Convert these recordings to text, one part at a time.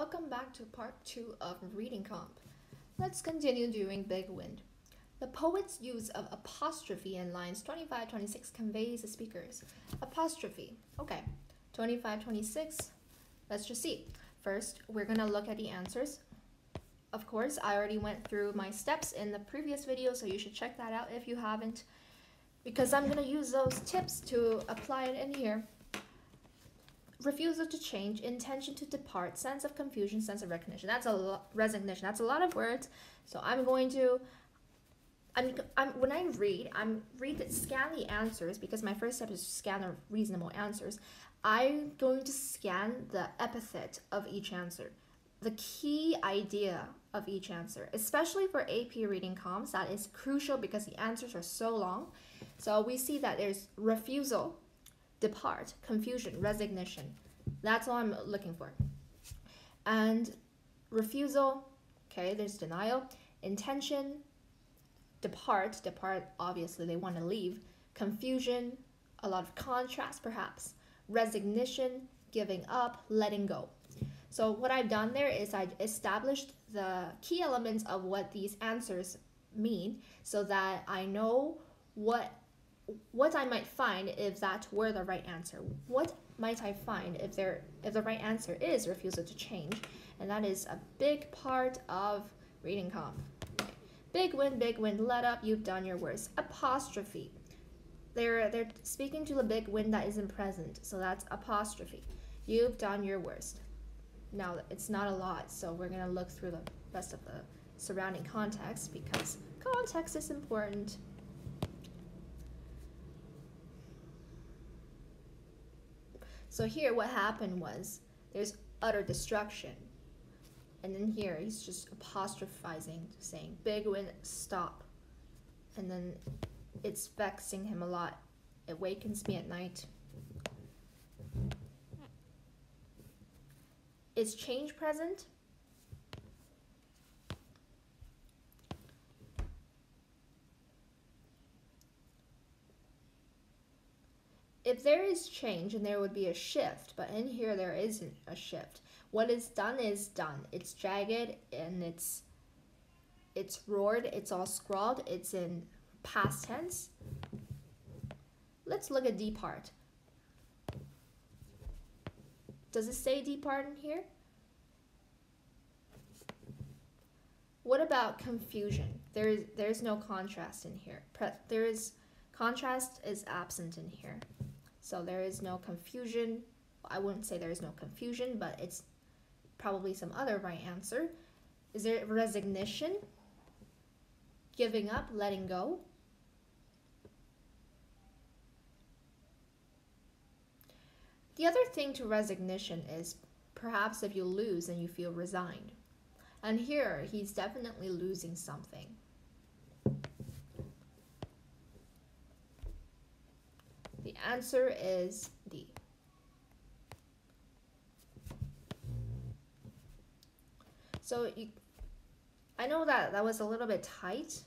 Welcome back to part 2 of reading comp. Let's continue doing Big Wind. The poet's use of apostrophe in lines 25-26 conveys the speaker's apostrophe. Okay, 25-26, let's just see. First, we're gonna look at the answers. Of course, I already went through my steps in the previous video, so you should check that out if you haven't, because I'm gonna use those tips to apply it in here. Refusal to change, intention to depart, sense of confusion, sense of recognition. That's a lot. Resignation. That's a lot of words. So I'm going to. When I read, scan the answers, because my first step is to scan the reasonable answers. I'm going to scan the epithet of each answer, the key idea of each answer, especially for AP reading comps. That is crucial because the answers are so long. So we see that there's refusal, depart, confusion, resignation. That's all I'm looking for. And refusal, okay, there's denial, intention, depart, obviously they want to leave, confusion, a lot of contrast perhaps, resignation, giving up, letting go. So what I've done there is I established the key elements of what these answers mean so that I know what I might find if that were the right answer. What might I find if the right answer is refusal to change? And that is a big part of reading comp. Big wind, let up, you've done your worst. Apostrophe. They're speaking to the big wind that isn't present, so that's apostrophe. You've done your worst. Now, it's not a lot, so we're gonna look through the rest of the surrounding context because context is important. So here what happened was there's utter destruction. And then here he's just apostrophizing, saying, big wind, stop. And then it's vexing him a lot. It wakens me at night. Is change present? If there is change, and there would be a shift, but in here there isn't a shift. What is done. It's jagged and it's roared, it's all scrawled, it's in past tense. Let's look at depart. Does it say depart in here? What about confusion? There's no contrast in here. Contrast is absent in here. So there is no confusion. I wouldn't say there is no confusion, but it's probably some other right answer. Is there resignation? Giving up, letting go? The other thing to resignation is perhaps if you lose and you feel resigned. And here, he's definitely losing something. The answer is D. So I know that was a little bit tight,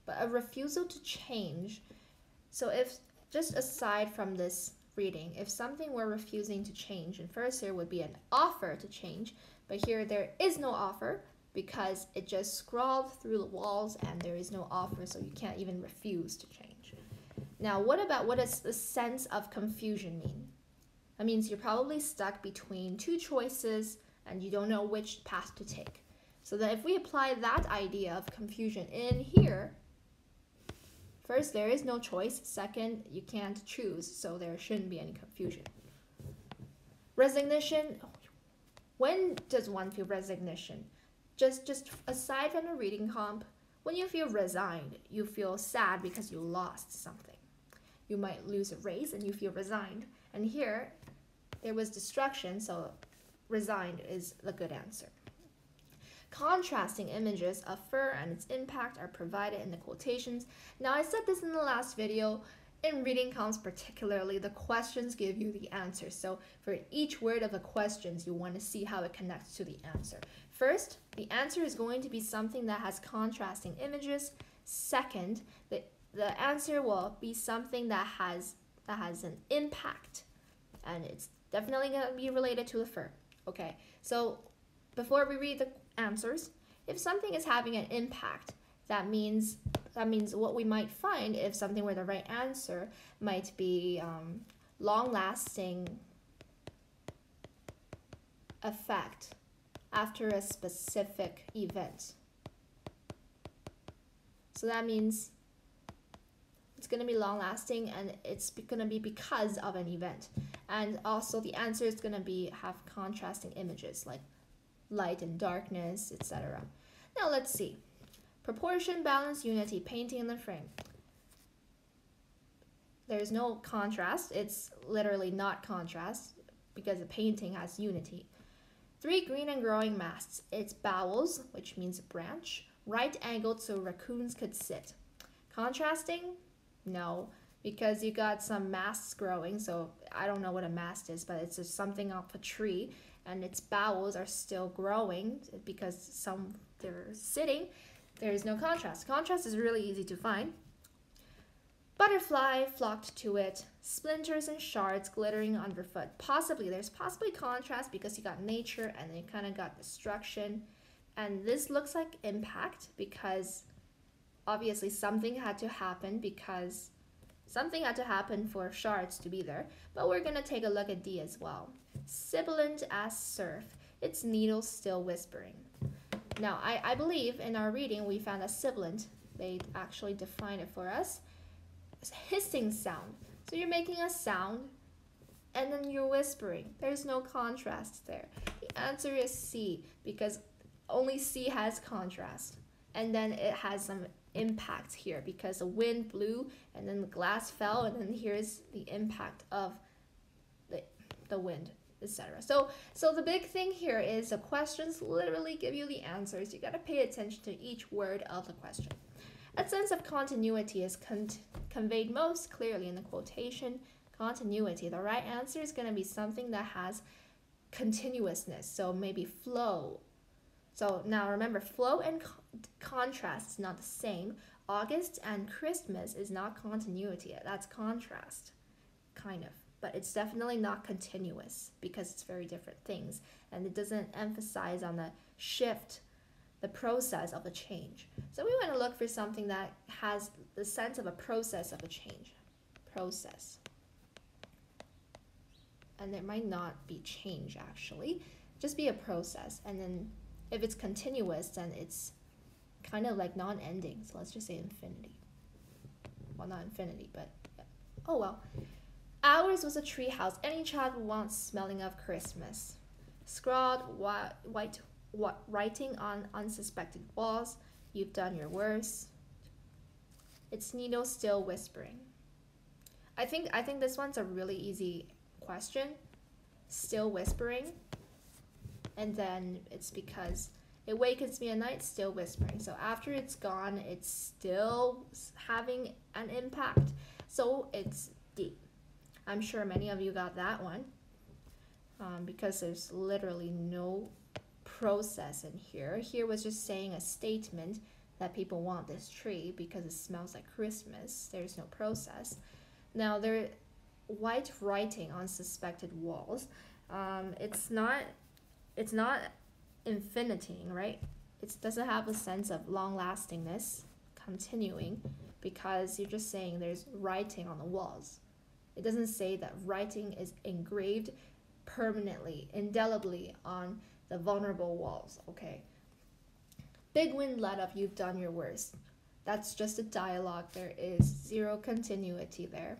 but a refusal to change. So if, just aside from this reading, if something were refusing to change, and first there would be an offer to change, but here there is no offer because it just scrawled through the walls and there is no offer, so you can't even refuse to change. Now, what does the sense of confusion mean? That means you're probably stuck between two choices and you don't know which path to take. So that if we apply that idea of confusion in here, first, there is no choice. Second, you can't choose, so there shouldn't be any confusion. Resignation. When does one feel resignation? Just aside from the reading comp, when you feel resigned, you feel sad because you lost something. You might lose a race and you feel resigned. And here, there was destruction, so resigned is the good answer. Contrasting images of fur and its impact are provided in the quotations. Now, I said this in the last video. In reading comps particularly, the questions give you the answer. So for each word of the questions, you want to see how it connects to the answer. First, the answer is going to be something that has contrasting images. Second, the answer will be something that has an impact, and it's definitely going to be related to the fur. Okay, so Before we read the answers, if something is having an impact, that means what we might find if something were the right answer might be long-lasting effect after a specific event. So that means it's going to be long-lasting and it's going to be because of an event. And also the answer is going to have contrasting images like light and darkness, etc. Now let's see. Proportion, balance, unity, painting in the frame. There's no contrast. It's literally not contrast because the painting has unity. 3 green and growing masts. It's bowels, which means branch, right angled so raccoons could sit. Contrasting? No, because you got some masts growing, so I don't know what a mast is, but it's just something off a tree, and its bowels are still growing because they're sitting. There is no contrast. Contrast is really easy to find. Butterfly flocked to it, splinters and shards glittering underfoot. There's possibly contrast because you got nature and then you kind of got destruction. And this looks like impact because obviously something had to happen for shards to be there. But we're going to take a look at D as well. Sibilant as surf, its needles still whispering. Now, I believe in our reading we found a sibilant. They actually defined it for us. Hissing sound. So you're making a sound and then you're whispering. There's no contrast there. The answer is C because only C has contrast. And then it has some impact here because the wind blew and then the glass fell and then here's the impact of the wind, etc. So the big thing here is the questions literally give you the answers. You got to pay attention to each word of the question. A sense of continuity is conveyed most clearly in the quotation. Continuity. The right answer is going to be something that has continuousness. So maybe flow. So now remember, flow and contrast is not the same. August and Christmas is not continuity. That's contrast, kind of. But it's definitely not continuous because it's very different things. And it doesn't emphasize on the shift, the process of a change. So we want to look for something that has the sense of a process of a change. Process. And there might not be change actually, just be a process. And then if it's continuous, then it's kind of like non-ending. So let's just say infinity. Well, not infinity, but yeah. Oh well. Ours was a tree house any child would want, smelling of Christmas. Scrawled white writing on unsuspected walls. You've done your worst. Its needle still whispering. I think this one's a really easy question. Still whispering. And then it's because it wakens me at night, still whispering. So after it's gone, it's still having an impact. So it's D. I'm sure many of you got that one because there's literally no process in here. Here was just saying a statement that people want this tree because it smells like Christmas. There's no process. Now there, white writing on suspected walls. It's not infiniting, right? It doesn't have a sense of long-lastingness, continuing, because you're just saying there's writing on the walls. It doesn't say that writing is engraved permanently, indelibly on the vulnerable walls, okay? Big wind let up, you've done your worst. That's just a dialogue. There is zero continuity there.